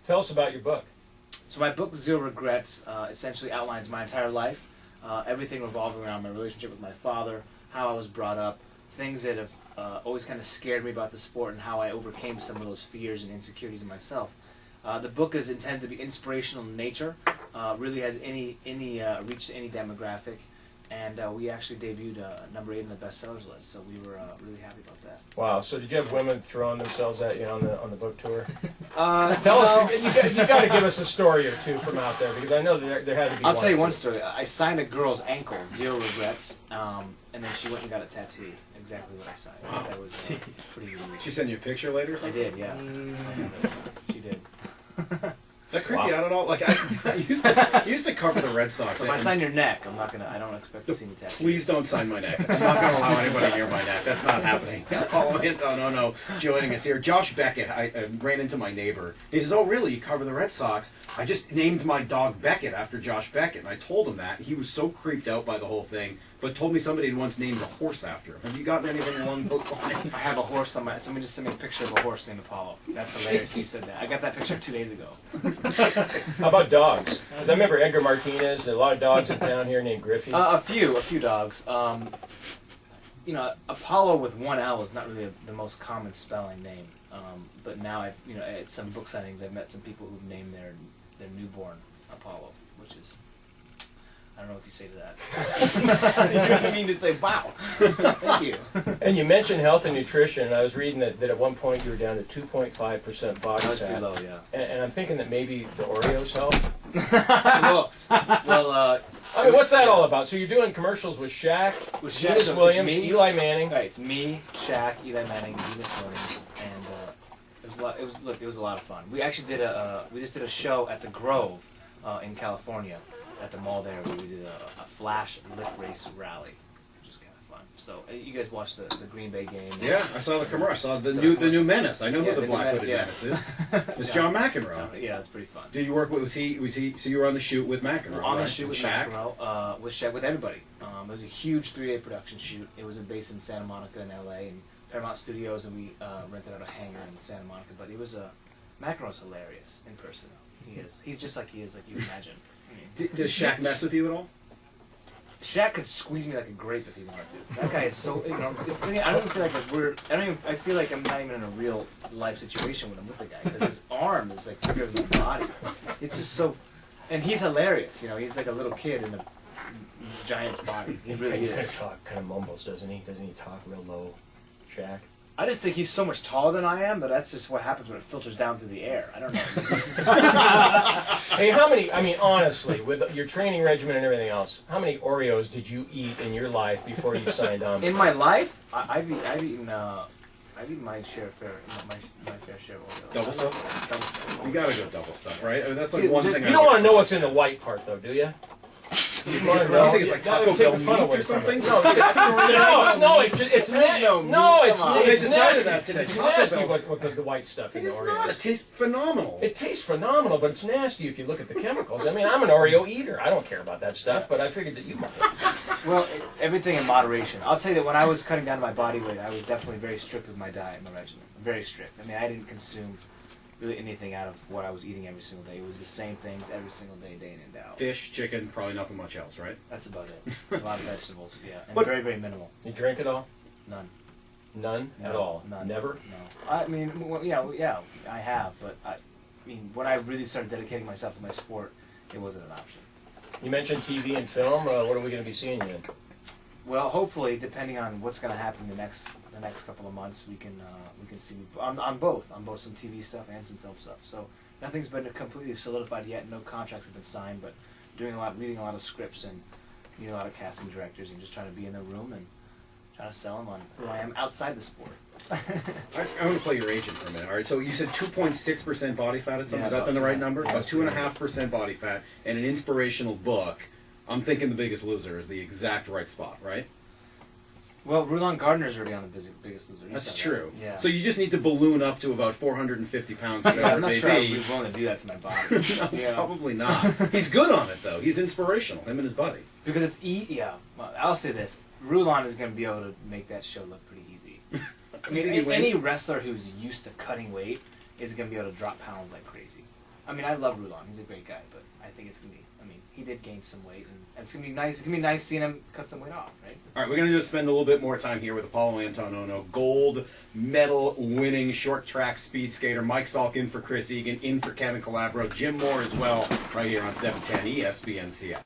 Tell us about your book. So my book, Zero Regrets, essentially outlines my entire life, everything revolving around my relationship with my father, how I was brought up, things that have always kind of scared me about the sport, and how I overcame some of those fears and insecurities in myself. The book is intended to be inspirational in nature, really has any reach to any demographic, and we actually debuted number 8 on the bestsellers list, so we were really happy about that. Wow. So did you have women throwing themselves at you on the book tour? Tell us. You got to give us a story or two from out there, because I know there had to be. I'll tell you one story. I signed a girl's ankle, Zero Regrets, and then she went and got it tattooed. Exactly what I signed. Wow. That was pretty unique. She sent you a picture later or I something? did, yeah. She did. That creep you out at all? Like I used to cover the Red Sox. So if I sign your neck, I don't expect to see me tattoo. Please don't sign my neck. I'm not going to allow anybody near my neck. That's not happening. Apolo Ohno joining us here. Josh Beckett, I ran into my neighbor. He says, "Oh, really? You cover the Red Sox?" I just named my dog Beckett after Josh Beckett, and I told him that. He was so creeped out by the whole thing, but told me somebody had once named a horse after him. Have you gotten anything along those lines? I have a horse on somebody just sent me a picture of a horse named Apollo. That's hilarious. You said that. I got that picture 2 days ago. How about dogs? Because I remember Edgar Martinez. A lot of dogs in town here named Griffey. A few dogs. You know, Apollo with one L is not really the most common spelling name. But now at some book signings, I've met some people who've named their newborn Apollo, which is, I don't know what you say to that. You know what I mean? To say, wow, thank you. And you mentioned health and nutrition, and I was reading that at one point you were down to 2.5% body That's fat. too low, yeah. And I'm thinking that maybe the Oreos help. well, I mean, what's that all about? So you're doing commercials with Shaq, Venus so Williams, it's me, Eli Manning. Right, it's me, Shaq, Eli Manning, Venus Williams, and it was a lot of fun. We actually did we just did a show at the Grove in California, at the mall there, where we did a flash lip race rally, which was kind of fun. So you guys watched the Green Bay game? Yeah, I saw the commercial. I saw the new menace. I know who the black hooded menace is. It's John McEnroe. Yeah, it's pretty fun. Did you work with? Was he? So you were on the shoot with McEnroe? On the right? shoot with Shaq? McEnroe, with Shaq, with everybody. It was a huge 3-day production shoot. It was based in Santa Monica in LA and Paramount Studios, and we rented out a hangar in Santa Monica. But it was McEnroe's hilarious in person. He is. He's just like he is, like you imagine. Does Shaq mess with you at all? Shaq could squeeze me like a grape if he wanted to. That guy is so, I don't feel like I feel like I'm not even in a real life situation when I'm with the guy, because his arm is like bigger than my body. It's just so, and he's hilarious. He's like a little kid in a giant's body. He really is. Kind of mumbles, doesn't he? Doesn't he talk real low, Shaq? I just think he's so much taller than I am, but that's just what happens when it filters down through the air. I don't know. Hey, how many, I mean, honestly, with your training regimen and everything else, how many Oreos did you eat in your life before you signed on? In my life, I've eaten my share my fair share of Oreos. Double stuff? Double stuff. You gotta go double stuff, right? I mean, that's like one thing. You don't want to know what's in the white part, though, do you? You think it's like Taco Bell meat or something? No, it's decided that today. It's Taco nasty Bell's- with the white stuff in It the is Oreos. not. It tastes phenomenal. It tastes phenomenal, but it's nasty if you look at the chemicals. I mean, I'm an Oreo eater. I don't care about that stuff, but I figured that you might. Well, everything in moderation. I'll tell you that when I was cutting down my body weight, I was definitely very strict with my diet and my regimen. Very strict. I mean, I didn't consume really anything out of what I was eating every single day. It was the same things every single day, day in and out. Fish, chicken, probably nothing much else, right? That's about it. A lot of vegetables, yeah. And But- very, very minimal. You drink it all? None. None No, at all? none. Never? No. I mean, well, yeah, I have, but I mean, when I really started dedicating myself to my sport, it wasn't an option. You mentioned TV and film. What are we going to be seeing you in? Well, hopefully, depending on what's going to happen the next couple of months, we can see on both some TV stuff and some film stuff. So nothing's been completely solidified yet. No contracts have been signed, but reading a lot of scripts and meeting a lot of casting directors and just trying to be in the room and trying to sell them on who I am outside the sport. I'm going to play your agent for a minute. All right. So you said 2.6% body fat at some. Yeah, Is that the right number? yeah, About 2.5% body fat and an inspirational book. I'm thinking The Biggest Loser is the exact right spot, right? Well, Rulon Gardner's already on the Biggest Loser. He's That's done true. that. Yeah. So you just need to balloon up to about 450 pounds, Yeah, whatever I'm not it sure may I'd be. be willing to do that to my body. No, Yeah. probably not. He's good on it, though. He's inspirational, him and his buddy. Because it's yeah. Well, I'll say this: Rulon is going to be able to make that show look pretty easy. I You think he mean, any wins? wrestler who's used to cutting weight is going to be able to drop pounds like crazy. I mean, I love Rulon. He's a great guy, but I think it's gonna be. I mean, he did gain some weight, and it's gonna be nice. It's gonna be nice seeing him cut some weight off, right? All right, we're going to just spend a little bit more time here with Apolo Ohno, gold medal winning short track speed skater. Mike Salk in for Chris Egan, in for Kevin Calabro, Jim Moore as well, right here on 710 ESPN Seattle.